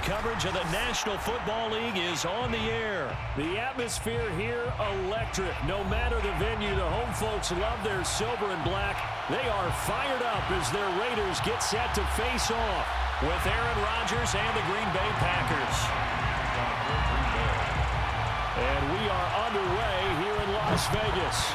coverage of the National Football League is on the air. The atmosphere here, electric. No matter the venue, the home folks love their silver and black. They are fired up as their Raiders get set to face off with Aaron Rodgers and the Green Bay Packers. And we are underway here in Las Vegas.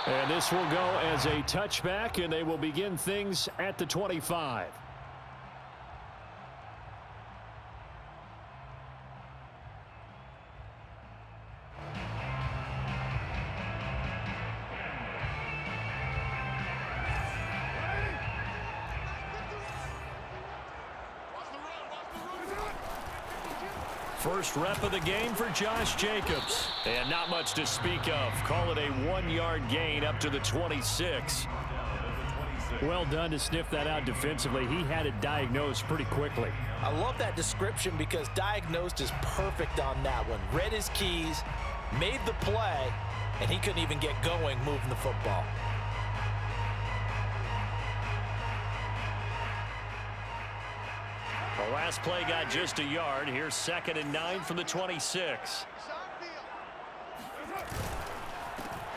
And this will go as a touchback, and they will begin things at the 25. First rep of the game for Josh Jacobs. And not much to speak of. Call it a 1-yard gain up to the 26. Well done to sniff that out defensively. He had it diagnosed pretty quickly. I love that description because diagnosed is perfect on that one. Read his keys, made the play, and he couldn't even get going moving the football. The last play got just a yard. Here's 2nd and 9 from the 26.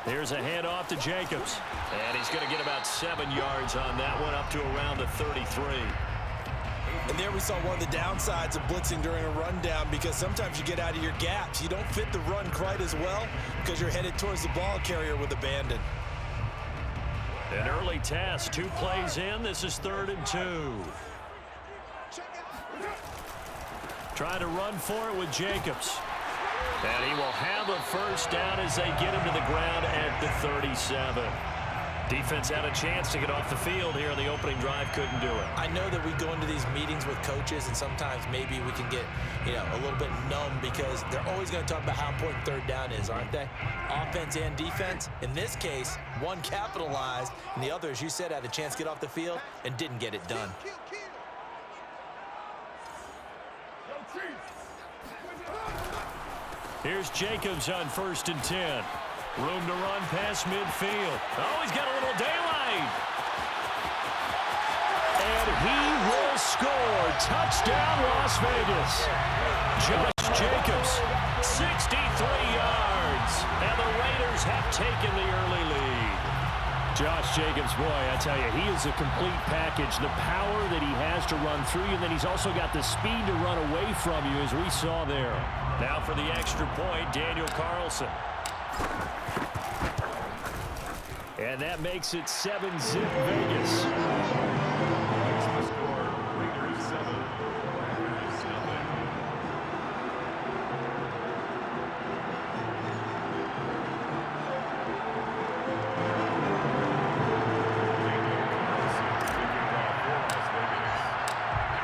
Here's a handoff to Jacobs. And he's going to get about 7 yards on that one, up to around the 33. And there we saw one of the downsides of blitzing during a rundown, because sometimes you get out of your gaps. You don't fit the run quite as well because you're headed towards the ball carrier with abandon. An early task, 2 plays in. This is 3rd and 2. Trying to run for it with Jacobs. And he will have a first down as they get him to the ground at the 37. Defense had a chance to get off the field here in the opening drive, couldn't do it. I know that we go into these meetings with coaches, and sometimes maybe we can get, a little bit numb because they're always going to talk about how important 3rd down is, aren't they? Offense and defense. In this case, one capitalized, and the other, as you said, had a chance to get off the field and didn't get it done. Here's Jacobs on 1st and 10. Room to run past midfield. Oh, he's got a little daylight. And he will score. Touchdown, Las Vegas. Josh Jacobs, 63 yards. And the Raiders have taken the early lead. Josh Jacobs, boy, I tell you, he is a complete package. The power that he has to run through you, and then he's also got the speed to run away from you, as we saw there. Now for the extra point, Daniel Carlson. And that makes it 7-zip Vegas.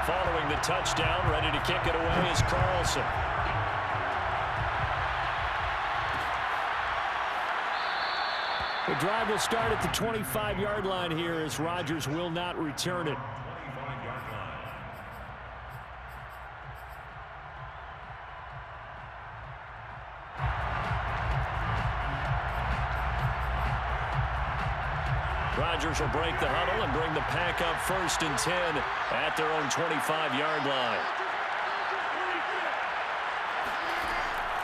Following the touchdown, ready to kick it away is Carlson. The drive will start at the 25-yard line here as Rodgers will not return it. Rodgers will break the huddle and bring the pack up 1st and 10 at their own 25-yard line.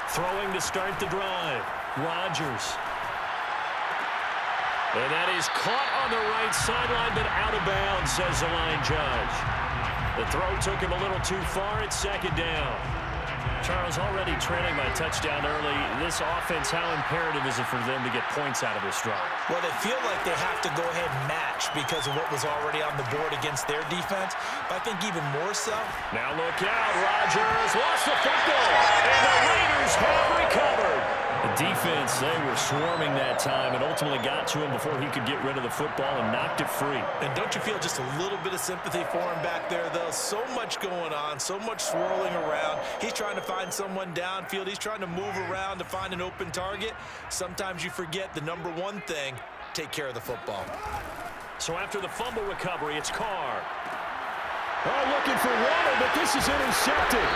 Throwing to start the drive, Rodgers. And that is caught on the right sideline, but out of bounds, says the line judge. The throw took him a little too far. It's 2nd down. Charles, already trailing by touchdown early. This offense, how imperative is it for them to get points out of this drive? Well, they feel like they have to go ahead and match because of what was already on the board against their defense. But I think even more so. Now look out. Rodgers lost the football. And the Raiders have recovered. The defense, they were swarming that time and ultimately got to him before he could get rid of the football and knocked it free. And don't you feel just a little bit of sympathy for him back there, though? So much going on, so much swirling around. He's trying to find someone downfield. He's trying to move around to find an open target. Sometimes you forget the number one thing, take care of the football. So after the fumble recovery, it's Carr. Oh, looking for water, but this is intercepted.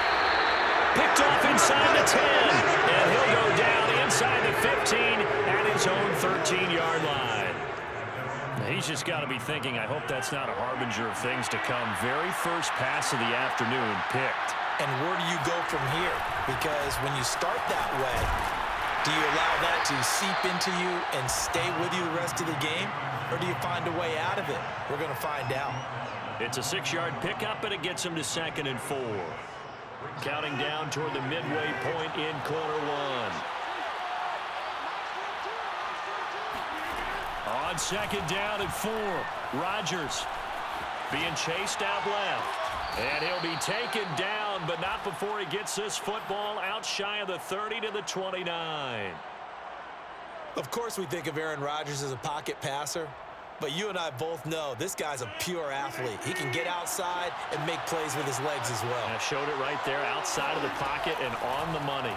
Picked off inside the 10, and he'll go down inside the 15 at his own 13-yard line. He's just got to be thinking, I hope that's not a harbinger of things to come. Very first pass of the afternoon picked. And where do you go from here? Because when you start that way, do you allow that to seep into you and stay with you the rest of the game? Or do you find a way out of it? We're going to find out. It's a 6-yard pickup, and it gets him to 2nd and 4. Counting down toward the midway point in quarter one. On 2nd down and 4, Rodgers being chased out left. And he'll be taken down, but not before he gets this football out shy of the 30 to the 29. Of course we think of Aaron Rodgers as a pocket passer, but you and I both know this guy's a pure athlete. He can get outside and make plays with his legs as well. I showed it right there, outside of the pocket and on the money.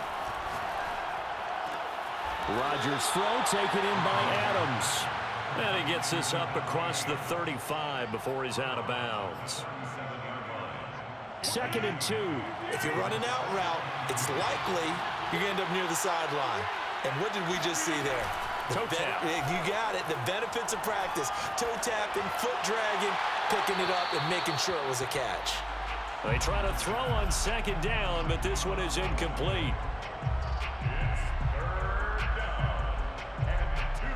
Rodgers' throw taken in by Adams. And he gets this up across the 35 before he's out of bounds. 2nd and 2. If you're running out route, it's likely you're going to end up near the sideline. And what did we just see there? Toe tap. You got it. The benefits of practice. Toe tapping, foot dragging, picking it up, and making sure it was a catch. They try to throw on 2nd down, but this one is incomplete. It's 3rd down and 2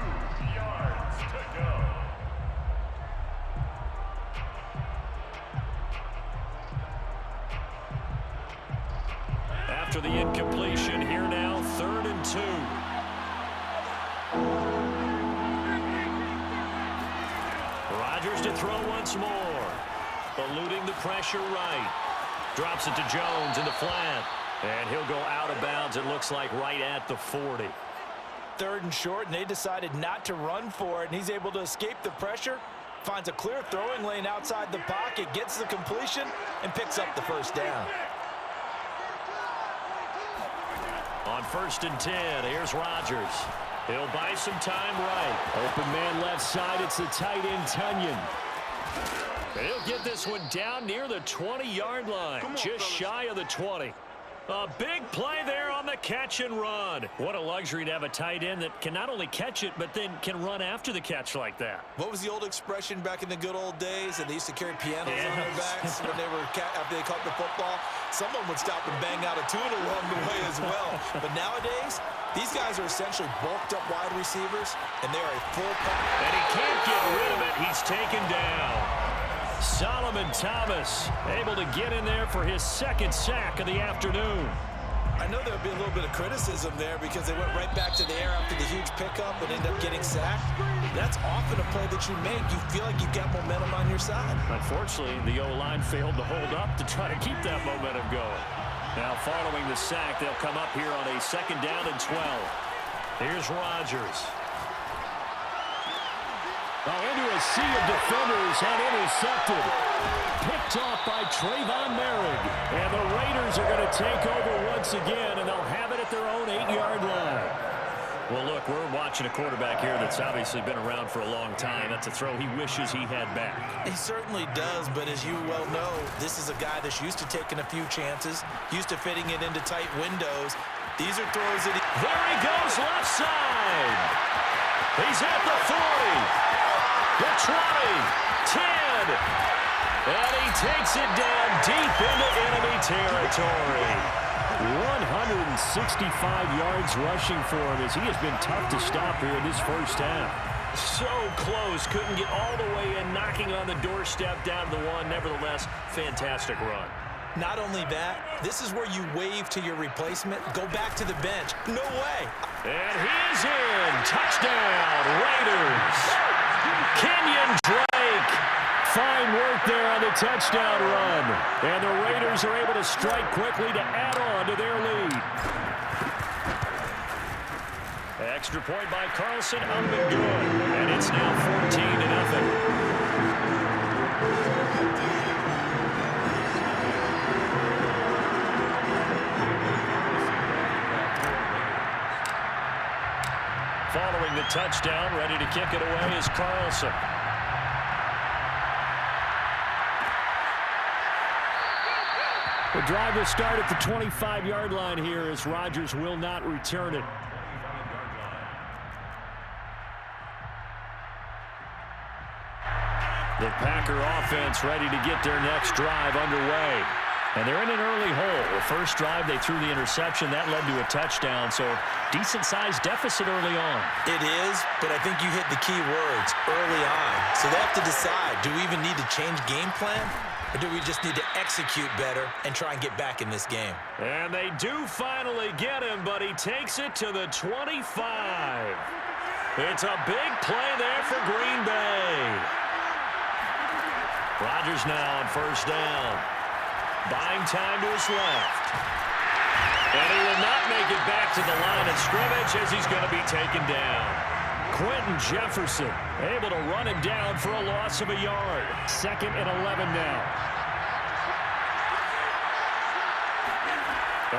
yards to go. After the incompletion, here now, 3rd and 2. Rodgers to throw once more. Eluding the pressure right. Drops it to Jones in the flat. And he'll go out of bounds, it looks like, right at the 40. 3rd and short, and they decided not to run for it, and he's able to escape the pressure, finds a clear throwing lane outside the pocket, gets the completion, and picks up the 1st down. On 1st and 10, here's Rodgers. He'll buy some time right. Open man left side, it's the tight end Tunyon. He'll get this one down near the 20-yard line, just shy of the 20. A big play there on the catch and run. What a luxury to have a tight end that can not only catch it, but then can run after the catch like that. What was the old expression back in the good old days? And they used to carry pianos on their backs when after they caught the football. Someone would stop and bang out a tune along the way as well. But nowadays, these guys are essentially bulked up wide receivers, and they are a full pack. And he can't get rid of it. He's taken down. Solomon Thomas able to get in there for his 2nd sack of the afternoon. I know there'll be a little bit of criticism there because they went right back to the air after the huge pickup and ended up getting sacked. That's often a play that you make. You feel like you've got momentum on your side. Unfortunately, the O-line failed to hold up to try to keep that momentum going. Now following the sack, they'll come up here on a 2nd down and 12. Here's Rodgers. Into a sea of defenders and intercepted. Picked off by Trayvon Merrick. And the Raiders are going to take over once again, and they'll have it at their own 8-yard line. Well, look, we're watching a quarterback here that's obviously been around for a long time. That's a throw he wishes he had back. He certainly does, but as you well know, this is a guy that's used to taking a few chances, used to fitting it into tight windows. These are throws that There he goes, left side. He's at the 40. The 20, 10, and he takes it down deep into enemy territory. 165 yards rushing for him as he has been tough to stop here in this 1st half. So close, couldn't get all the way in, knocking on the doorstep down to the 1. Nevertheless, fantastic run. Not only that, this is where you wave to your replacement, go back to the bench. No way. And he's in. Touchdown, Raiders. Kenyon Drake. Fine work there on the touchdown run. And the Raiders are able to strike quickly to add on to their lead. Extra point by Carlson, up and good. And it's now 14-0. Following the touchdown, ready to kick it away is Carlson. The drive will start at the 25-yard line here as Rodgers will not return it. Packer offense ready to get their next drive underway. And they're in an early hole. The first drive, they threw the interception. That led to a touchdown, so decent-sized deficit early on. It is, but I think you hit the key words, early on. So they have to decide, do we even need to change game plan, or do we just need to execute better and try and get back in this game? And they do finally get him, but he takes it to the 25. It's a big play there for Green Bay. Rodgers now on first down. Buying time to his left. And he will not make it back to the line of scrimmage as he's going to be taken down. Quentin Jefferson able to run him down for a loss of a yard. 2nd and 11 now.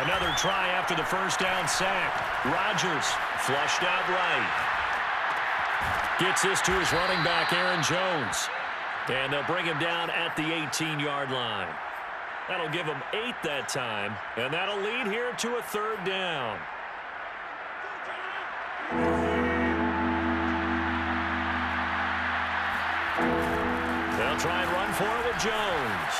Another try after the first down sack. Rodgers flushed out right. Gets this to his running back, Aaron Jones. And they'll bring him down at the 18-yard line. That'll give him 8 that time, and that'll lead here to a 3rd down. They'll try and run for it with Jones.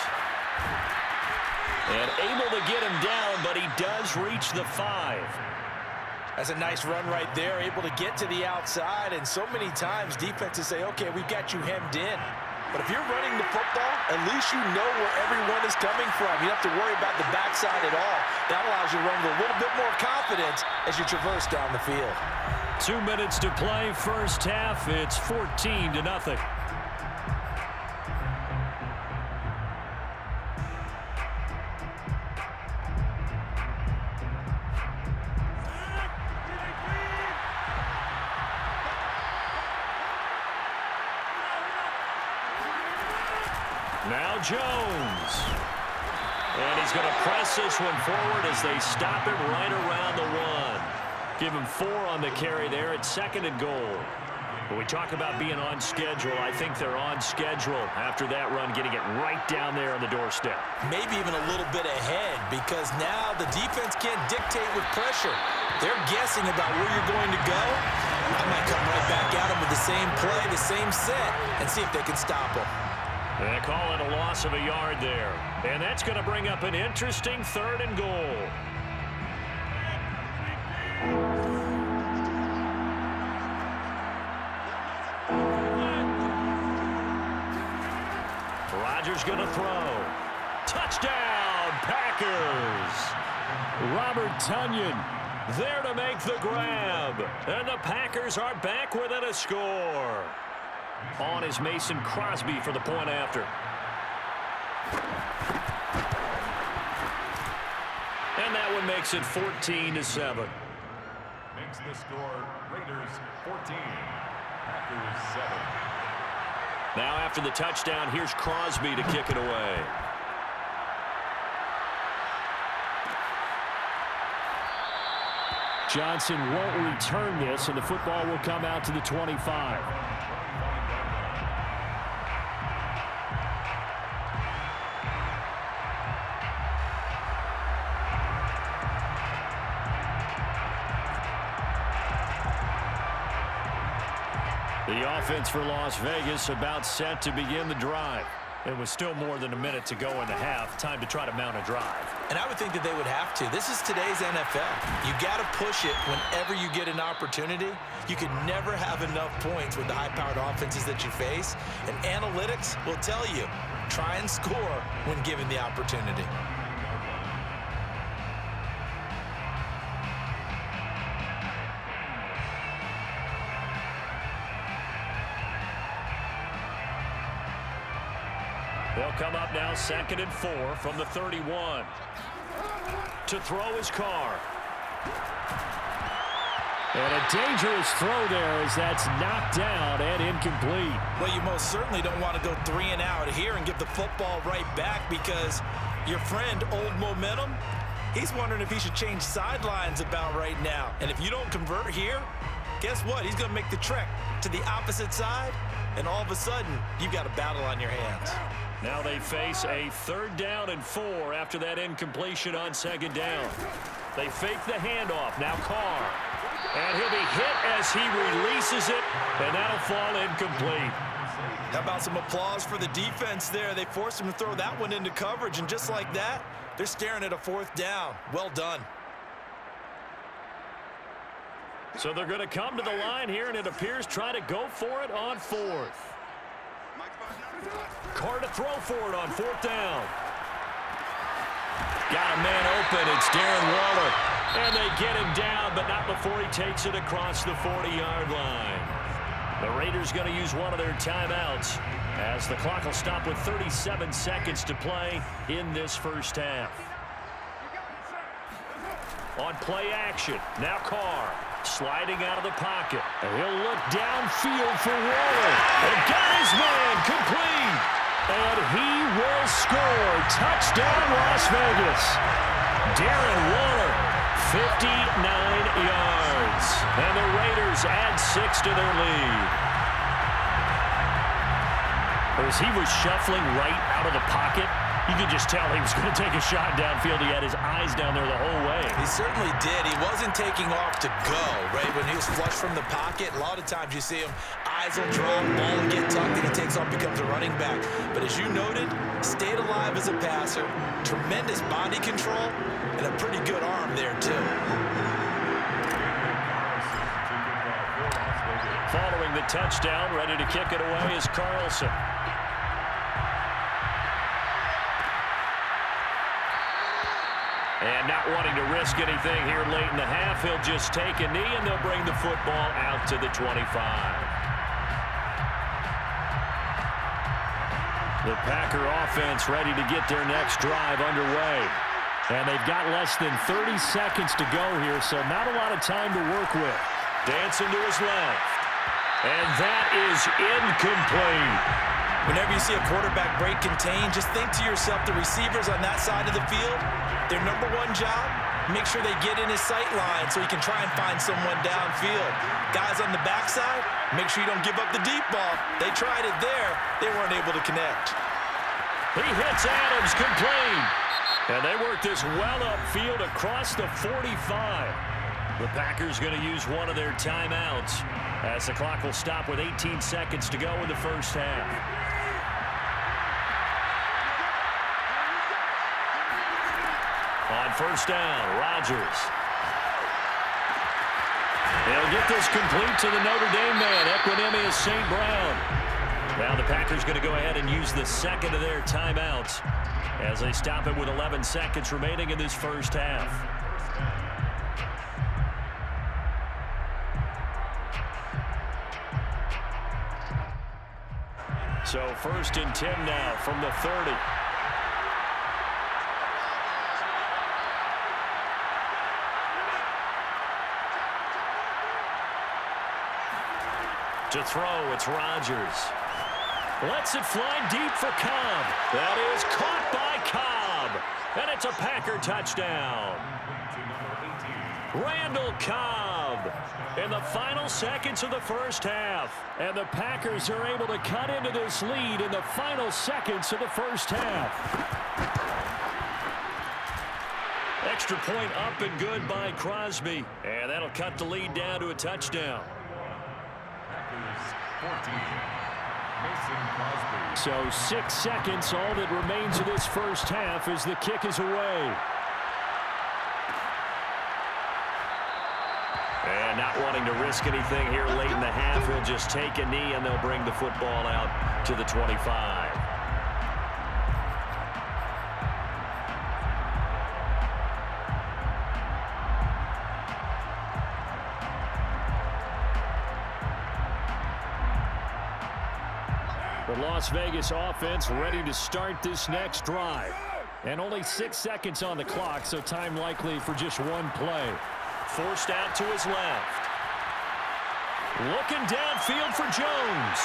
And able to get him down, but he does reach the 5. That's a nice run right there, able to get to the outside, and so many times defenses say, okay, we've got you hemmed in. But if you're running the football, at least you know where everyone is coming from. You don't have to worry about the backside at all. That allows you to run with a little bit more confidence as you traverse down the field. 2 minutes to play, first half. It's 14-0. Now Jones. And he's going to press this one forward as they stop him right around the 1. Give him 4 on the carry there at 2nd and goal. When we talk about being on schedule, I think they're on schedule after that run, getting it right down there on the doorstep. Maybe even a little bit ahead, because now the defense can't dictate with pressure. They're guessing about where you're going to go. I might come right back at them with the same play, the same set, and see if they can stop them. They call it a loss of a yard there. And that's going to bring up an interesting 3rd and goal. Rodgers going to throw. Touchdown, Packers. Robert Tonyan there to make the grab. And the Packers are back within a score. On is Mason Crosby for the point after. And that one makes it 14-7. Makes the score Raiders 14, Packers 7. Now after the touchdown, here's Crosby to kick it away. Johnson won't return this, and the football will come out to the 25. The offense for Las Vegas about set to begin the drive. It was still more than a minute to go in the half. Time to try to mount a drive. And I would think that they would have to. This is today's NFL. You got to push it whenever you get an opportunity. You can never have enough points with the high-powered offenses that you face. And analytics will tell you, try and score when given the opportunity. They'll come up now 2nd and 4 from the 31. To throw his Carr. And a dangerous throw there as that's knocked down and incomplete. Well, you most certainly don't want to go 3 and out here and give the football right back, because your friend, Old Momentum, he's wondering if he should change sidelines about right now. And if you don't convert here, guess what? He's going to make the trek to the opposite side, and all of a sudden, you've got a battle on your hands. Now they face a 3rd down and 4 after that incompletion on 2nd down. They fake the handoff. Now Carr. And he'll be hit as he releases it, and that'll fall incomplete. How about some applause for the defense there? They forced him to throw that one into coverage, and just like that, they're staring at a 4th down. Well done. So they're going to come to the line here, and it appears try to go for it on 4th. Carr to throw for it on 4th down. Got a man open. It's Darren Waller. And they get him down, but not before he takes it across the 40-yard line. The Raiders going to use one of their timeouts as the clock will stop with 37 seconds to play in this first half. On play action, now Carr sliding out of the pocket. And he'll look downfield for Waller. And got his man complete. And he will score. Touchdown, Las Vegas. Darren Waller, 59 yards. And the Raiders add 6 to their lead. As he was shuffling right out of the pocket, you could just tell he was going to take a shot downfield. He had his eyes down there the whole way. He certainly did. He wasn't taking off to go, right? When he was flush from the pocket, a lot of times you see him, eyes will drop, ball will get tucked, and he takes off, becomes a running back. But as you noted, stayed alive as a passer, tremendous body control, and a pretty good arm there, too. Following the touchdown, ready to kick it away is Carlson. And not wanting to risk anything here late in the half, he'll just take a knee, and they'll bring the football out to the 25. The Packer offense ready to get their next drive underway. And they've got less than 30 seconds to go here, so not a lot of time to work with. Dancing to his left. And that is incomplete. Whenever you see a quarterback break contain, just think to yourself, the receivers on that side of the field, their number one job, make sure they get in his sight line so he can try and find someone downfield. Guys on the backside, make sure you don't give up the deep ball. They tried it there. They weren't able to connect. He hits Adams complete. And they work this well upfield across the 45. The Packers going to use one of their timeouts as the clock will stop with 18 seconds to go in the first half. On first down, Rodgers. They'll get this complete to the Notre Dame man, Equinemius St. Brown. Now the Packers going to go ahead and use the second of their timeouts as they stop it with 11 seconds remaining in this first half. So 1st and 10 now from the 30. To throw, it's Rodgers. Lets it fly deep for Cobb. That is caught by Cobb. And it's a Packer touchdown. Randall Cobb in the final seconds of the first half. And the Packers are able to cut into this lead in the final seconds of the first half. Extra point up and good by Crosby. And that'll cut the lead down to a touchdown. 14. Mason Crosby. So 6 seconds, all that remains of this first half as the kick is away. And not wanting to risk anything here late in the half, he'll just take a knee and they'll bring the football out to the 25. The Las Vegas offense ready to start this next drive. And only 6 seconds on the clock, so time likely for just one play. Forced out to his left. Looking downfield for Jones.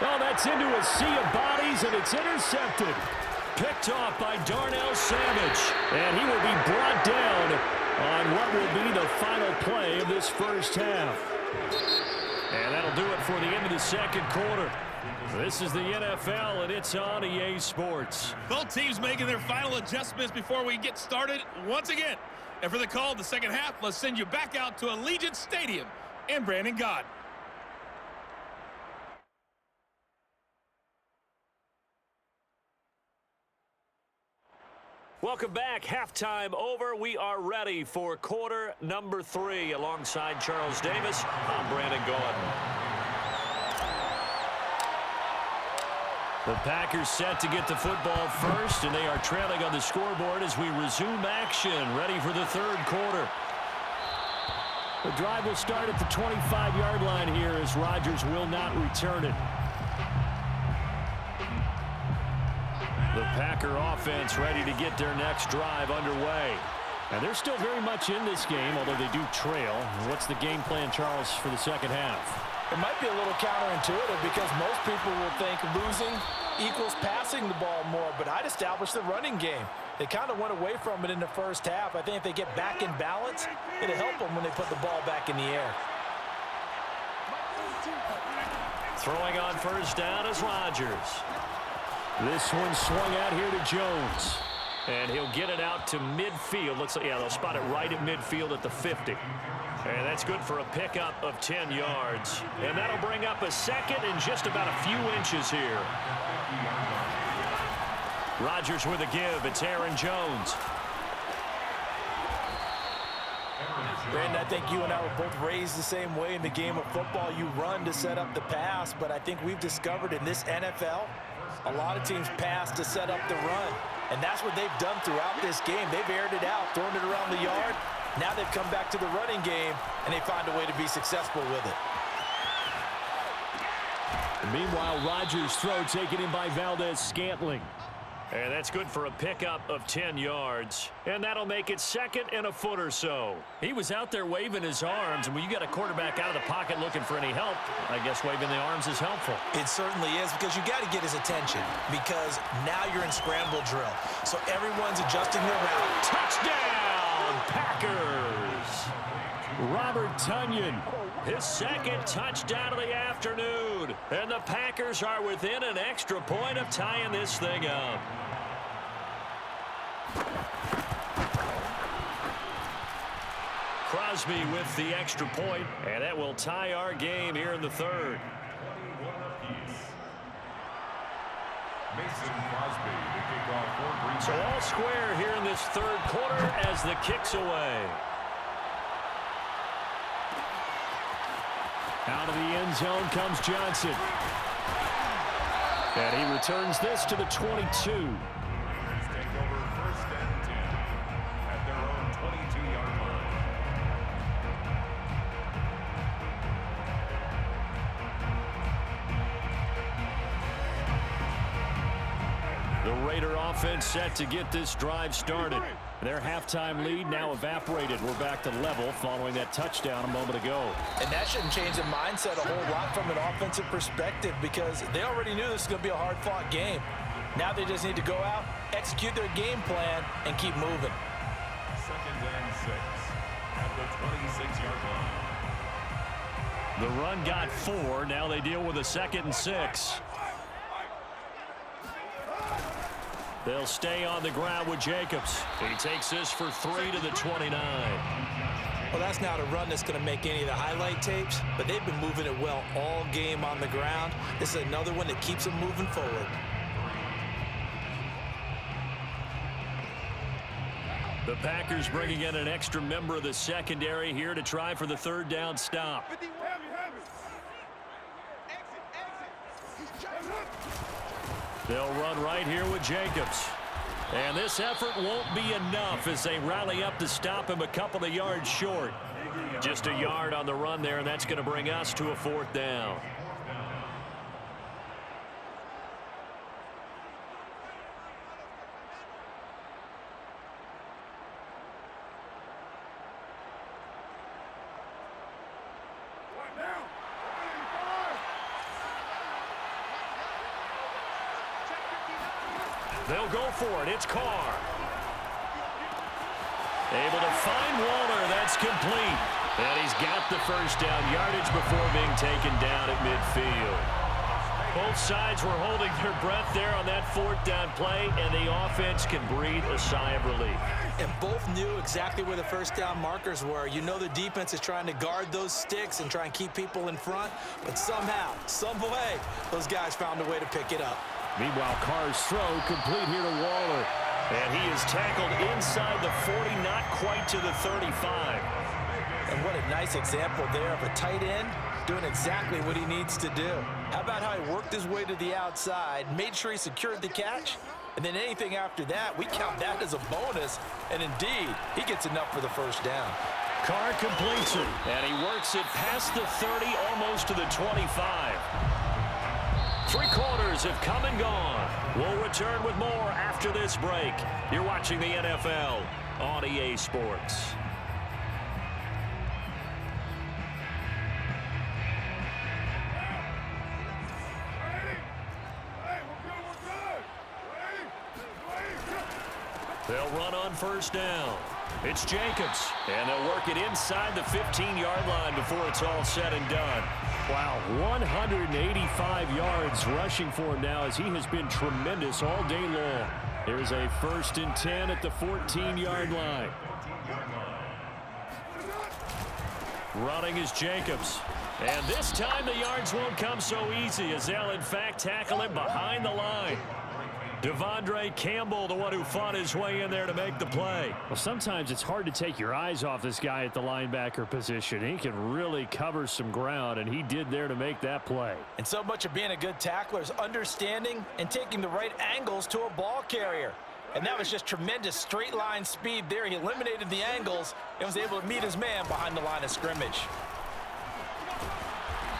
Oh, that's into a sea of bodies, and it's intercepted. Picked off by Darnell Savage. And he will be brought down on what will be the final play of this first half. And that'll do it for the end of the second quarter. This is the NFL, and it's on EA Sports. Both teams making their final adjustments before we get started once again. And for the call of the second half, let's send you back out to Allegiant Stadium and Brandon Gott. Welcome back. Halftime over. We are ready for quarter number 3. Alongside Charles Davis, I'm Brandon Gordon. The Packers set to get the football first, and they are trailing on the scoreboard as we resume action, ready for the third quarter. The drive will start at the 25-yard line here as Rodgers will not return it. The Packer offense ready to get their next drive underway. And they're still very much in this game, although they do trail. What's the game plan, Charles, for the second half? It might be a little counterintuitive because most people will think losing equals passing the ball more, but I'd establish the running game. They kind of went away from it in the first half. I think if they get back in balance, it'll help them when they put the ball back in the air. Throwing on first down is Rodgers. This one swung out here to Jones. And he'll get it out to midfield. Looks like, yeah, they'll spot it right at midfield at the 50. And that's good for a pickup of 10 yards. And that'll bring up a second and just about a few inches here. Rodgers with a give. It's Aaron Jones. Brandon, I think you and I were both raised the same way in the game of football. You run to set up the pass, but I think we've discovered in this NFL, a lot of teams pass to set up the run. And that's what they've done throughout this game. They've aired it out, thrown it around the yard. Now they've come back to the running game, and they find a way to be successful with it. Meanwhile, Rodgers' throw taken in by Valdez-Scantling. And that's good for a pickup of 10 yards. And that'll make it second and a foot or so. He was out there waving his arms, and when you got a quarterback out of the pocket looking for any help, I guess waving the arms is helpful. It certainly is, because you got to get his attention, because now you're in scramble drill. So everyone's adjusting their route. Touchdown, Packers! Robert Tonyan, his second touchdown of the afternoon. And the Packers are within an extra point of tying this thing up. Crosby with the extra point, and that will tie our game here in the third. Mason Crosby to kick off for Green Bay. So all square here in this third quarter as the kick's away. Out of the end zone comes Johnson. And he returns this to the 22. Take over first and 10 at their own 22-yard line. The Raider offense set to get this drive started. Their halftime lead now evaporated. We're back to level following that touchdown a moment ago. And that shouldn't change the mindset a whole lot from an offensive perspective, because they already knew this was going to be a hard-fought game. Now they just need to go out, execute their game plan, and keep moving. Second and 6 at the 26-yard line. The run got 4. Now they deal with a 2nd and 6. They'll stay on the ground with Jacobs. He takes this for 3 to the 29. Well, that's not a run that's going to make any of the highlight tapes, but they've been moving it well all game on the ground. This is another one that keeps them moving forward. The Packers bringing in an extra member of the secondary here to try for the third down stop. They'll run right here with Jacobs. And this effort won't be enough as they rally up to stop him a couple of yards short. Just a yard on the run there, and that's going to bring us to a 4th down. They'll go for it. It's Carr. Able to find Waller. That's complete. And he's got the first down yardage before being taken down at midfield. Both sides were holding their breath there on that 4th down play, and the offense can breathe a sigh of relief. And both knew exactly where the first down markers were. You know the defense is trying to guard those sticks and try and keep people in front, but somehow, some way, those guys found a way to pick it up. Meanwhile, Carr's throw complete here to Waller. And he is tackled inside the 40, not quite to the 35. And what a nice example there of a tight end doing exactly what he needs to do. How about how he worked his way to the outside, made sure he secured the catch, and then anything after that, we count that as a bonus. And indeed, he gets enough for the first down. Carr completes it, and he works it past the 30, almost to the 25. 3 quarters have come and gone. We'll return with more after this break. You're watching the NFL on EA Sports. They'll run on first down. It's Jacobs, and they'll work it inside the 15-yard line before it's all said and done. Wow, 185 yards rushing for him now as he has been tremendous all day long. Here's a 1st and 10 at the 14-yard line. Running is Jacobs. And this time the yards won't come so easy as they'll in fact tackle him behind the line. Devondre Campbell, the one who fought his way in there to make the play. Well, sometimes it's hard to take your eyes off this guy at the linebacker position. He can really cover some ground, and he did there to make that play. And so much of being a good tackler is understanding and taking the right angles to a ball carrier. And that was just tremendous straight line speed there. He eliminated the angles and was able to meet his man behind the line of scrimmage.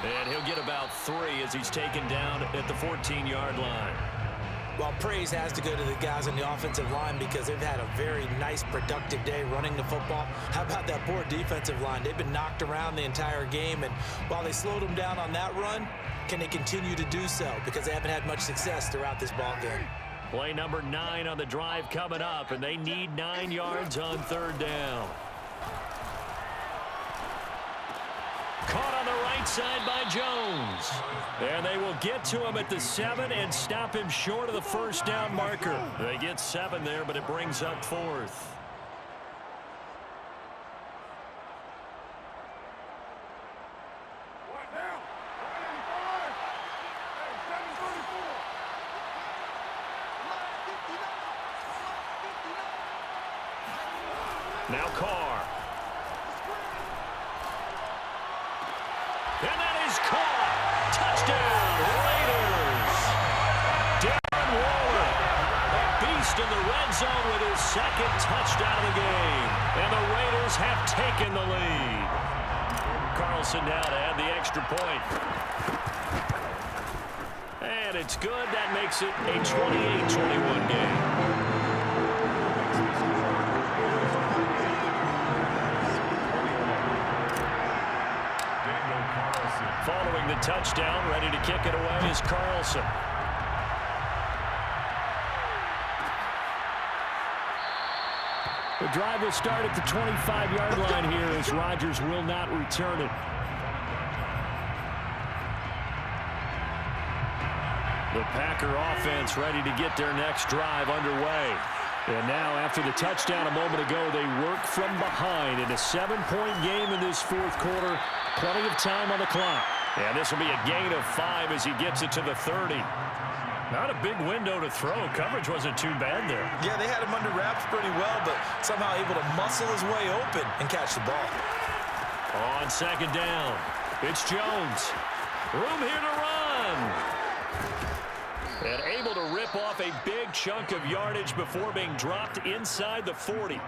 And he'll get about 3 as he's taken down at the 14-yard line. Well, praise has to go to the guys on the offensive line because they've had a very nice, productive day running the football. How about that poor defensive line? They've been knocked around the entire game, and while they slowed them down on that run, can they continue to do so? Because they haven't had much success throughout this ball game. Play number 9 on the drive coming up, and they need 9 yards on 3rd down. Caught on the right side by Jones. And they will get to him at the 7 and stop him short of the 1st down marker. They get 7 there, but it brings up 4th. Now Carr. And that is caught. Touchdown, Raiders. Darren Waller, a beast in the red zone with his 2nd touchdown of the game. And the Raiders have taken the lead. Carlson now to add the extra point. And it's good. That makes it a 28-21 game. Following the touchdown, ready to kick it away is Carlson. The drive will start at the 25-yard line here as Rodgers will not return it. The Packer offense ready to get their next drive underway. And now, after the touchdown a moment ago, they work from behind in a 7-point game in this 4th quarter. Plenty of time on the clock. And this will be a gain of 5 as he gets it to the 30. Not a big window to throw. Coverage wasn't too bad there. Yeah, they had him under wraps pretty well, but somehow able to muscle his way open and catch the ball. On 2nd down, it's Jones. Room here to run. And able to rip off a big chunk of yardage before being dropped inside the 40.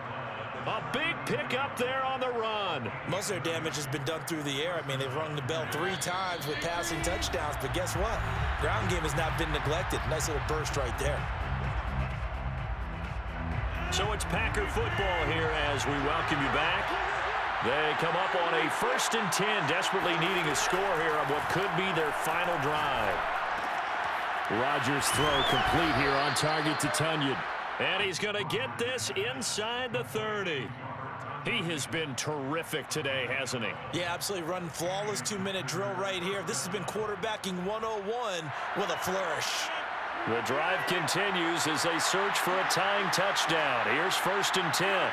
A big pickup there on the run. Most of their damage has been done through the air. I mean, they've rung the bell 3 times with passing touchdowns, but guess what? Ground game has not been neglected. Nice little burst right there. So it's Packer football here as we welcome you back. They come up on a 1st and 10, desperately needing a score here on what could be their final drive. Rodgers' throw complete here on target to Tunyon. And he's going to get this inside the 30. He has been terrific today, hasn't he? Yeah, absolutely. Running flawless 2-minute drill right here. This has been quarterbacking 101 with a flourish. The drive continues as they search for a tying touchdown. Here's 1st and 10.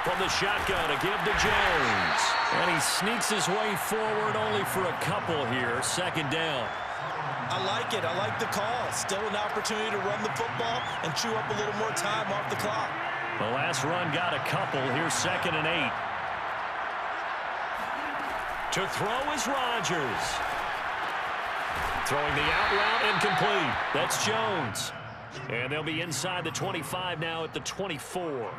From the shotgun, a give to Jones. And he sneaks his way forward only for a couple here. 2nd down. I like it. I like the call. Still an opportunity to run the football and chew up a little more time off the clock. The last run got a couple. Here's 2nd and 8. To throw is Rodgers. Throwing the out route incomplete. That's Jones. And they'll be inside the 25 now at the 24.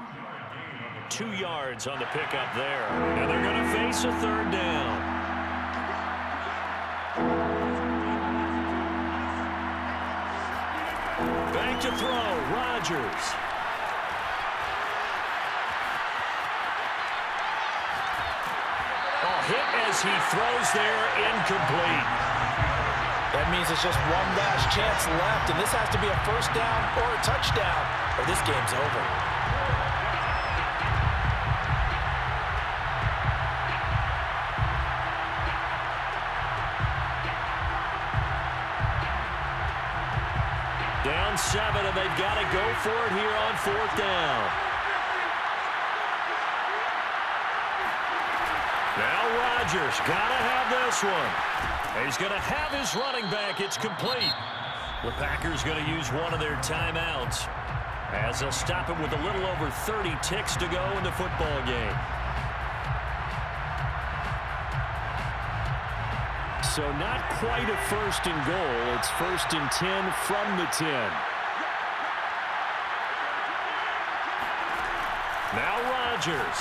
2 yards on the pickup there. And they're going to face a 3rd down. Back to throw, Rodgers. Hit as he throws there, incomplete. That means it's just one last chance left, and this has to be a 1st down or a touchdown, or this game's over. Down 7, and they've got to go for it here on 4th down. Now Rodgers got to have this one. He's going to have his running back. It's complete. The Packers going to use one of their timeouts as they'll stop it with a little over 30 ticks to go in the football game. So not quite a 1st and goal. It's 1st and 10 from the 10. Now Rodgers.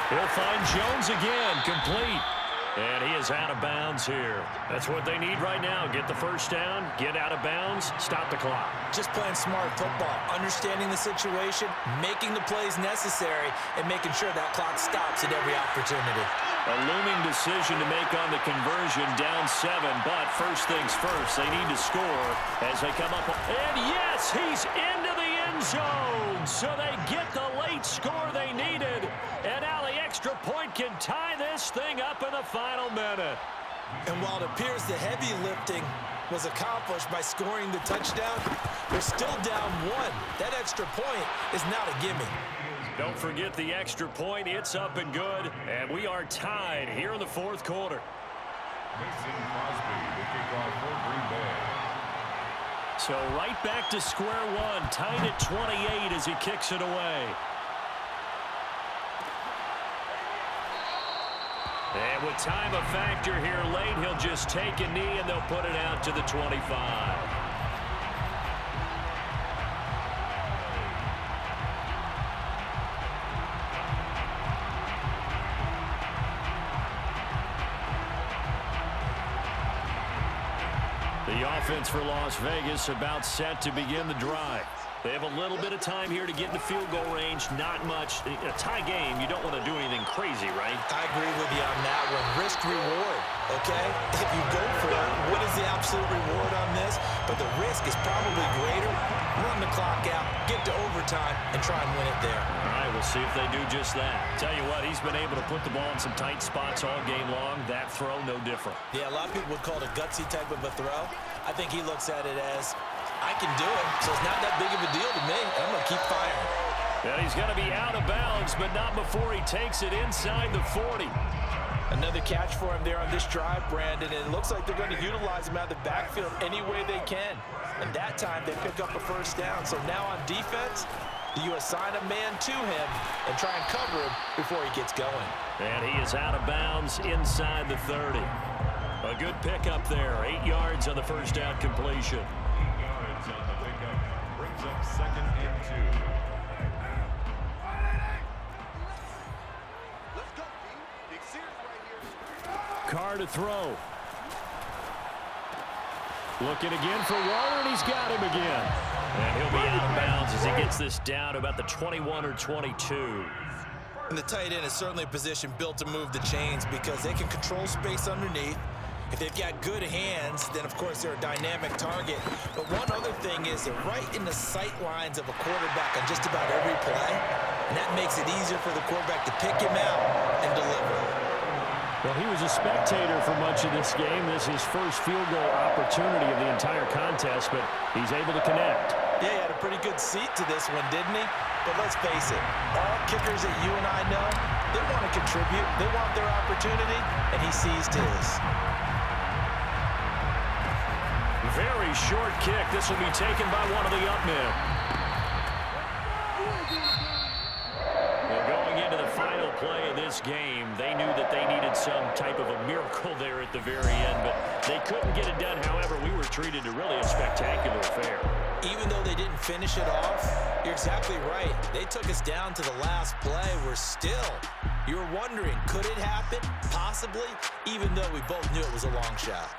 He'll find Jones again, complete. And he is out of bounds here. That's what they need right now. Get the 1st down, get out of bounds, stop the clock. Just playing smart football, understanding the situation, making the plays necessary, and making sure that clock stops at every opportunity. A looming decision to make on the conversion, down 7, but first things first, they need to score as they come up. And yes, he's into the end zone, so they get the late score they needed. And now the extra point can tie this thing up in the final minute. And while it appears the heavy lifting was accomplished by scoring the touchdown, they're still down 1. That extra point is not a gimme. Don't forget the extra point. It's up and good. And we are tied here in the 4th quarter. Mason Crosby, the kickoff for Green Bay. So right back to square one. Tied at 28 as he kicks it away. And with time a factor here late, he'll just take a knee and they'll put it out to the 25. The offense for Las Vegas about set to begin the drive. They have a little bit of time here to get in the field goal range. Not much. A tie game, you don't want to do anything crazy, right? I agree with you on that one. Risk reward, okay? If you go for it, what is the absolute reward on this? But the risk is probably greater. Run the clock out, get to overtime, and try and win it there. All right, we'll see if they do just that. Tell you what, he's been able to put the ball in some tight spots all game long. That throw, no different. Yeah, a lot of people would call it a gutsy type of a throw. I think he looks at it as, I can do it, so it's not that big of a deal to me. I'm going to keep firing. And he's going to be out of bounds, but not before he takes it inside the 40. Another catch for him there on this drive, Brandon, and it looks like they're going to utilize him out of the backfield any way they can. And that time, they pick up a 1st down. So now on defense, do you assign a man to him and try and cover him before he gets going? And he is out of bounds inside the 30. A good pickup there. 8 yards on the 1st down completion. On the pickup, brings up 2nd and 2. Let's go, Big Sears right here. Carr to throw. Looking again for Waller, and he's got him again. And he'll be out of bounds as he gets this down to about the 21 or 22. And the tight end is certainly a position built to move the chains because they can control space underneath. If they've got good hands, then of course they're a dynamic target. But one other thing is they're right in the sight lines of a quarterback on just about every play. And that makes it easier for the quarterback to pick him out and deliver. Well, he was a spectator for much of this game. This is his first field goal opportunity of the entire contest, but he's able to connect. Yeah, he had a pretty good seat to this one, didn't he? But let's face it, all kickers that you and I know, they want to contribute. They want their opportunity, and he seized his. very short kick. This will be taken by one of the up men. Well, going into the final play of this game, they knew that they needed some type of a miracle there at the very end, but they couldn't get it done. However, we were treated to really a spectacular affair. Even though they didn't finish it off, you're exactly right. They took us down to the last play. You're wondering, could it happen? Possibly, even though we both knew it was a long shot.